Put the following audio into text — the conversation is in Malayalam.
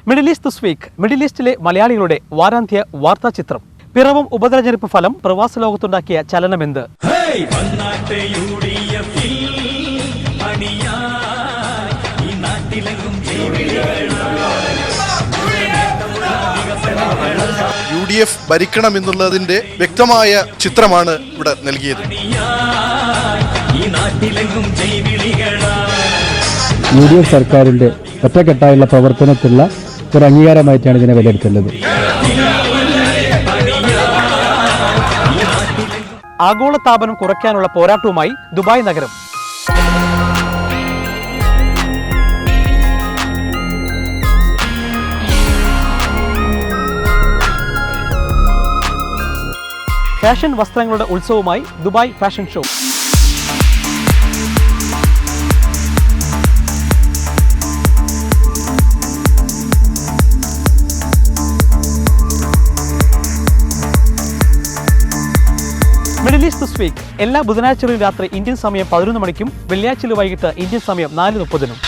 Middle East this week Middle ഈസ്റ്റിലെ മലയാളികളുടെ വാരാന്ത്യ വാർത്താ ചിത്രം. പിറവം ഉപതെരഞ്ഞെടുപ്പ് ഫലം പ്രവാസ ലോകത്തുണ്ടാക്കിയ ചലനമെന്ത്? UDF ഭരിക്കണമെന്നുള്ളതിന്റെ വ്യക്തമായ ചിത്രമാണ് ഇവിടെ നൽകിയത്. UDF സർക്കാരിന്റെ ഒറ്റക്കെട്ടായുള്ള പ്രവർത്തനത്തിലുള്ള ഒരു അംഗീകാരമായിട്ടാണ് ഇതിനെ വിലയിരുത്തുന്നത്. ആഗോളതാപനം കുറയ്ക്കാനുള്ള പോരാട്ടവുമായി ദുബായ് നഗരം. ഫാഷൻ വസ്ത്രങ്ങളുടെ ഉത്സവമായി Dubai fashion show. Middle East this week എല്ലാ ബുധനാഴ്ചകളിലും രാത്രി ഇന്ത്യൻ സമയം 11 മണിക്കും വെള്ളിയാഴ്ചയിൽ വൈകിട്ട് ഇന്ത്യൻ സമയം 4:30-നും.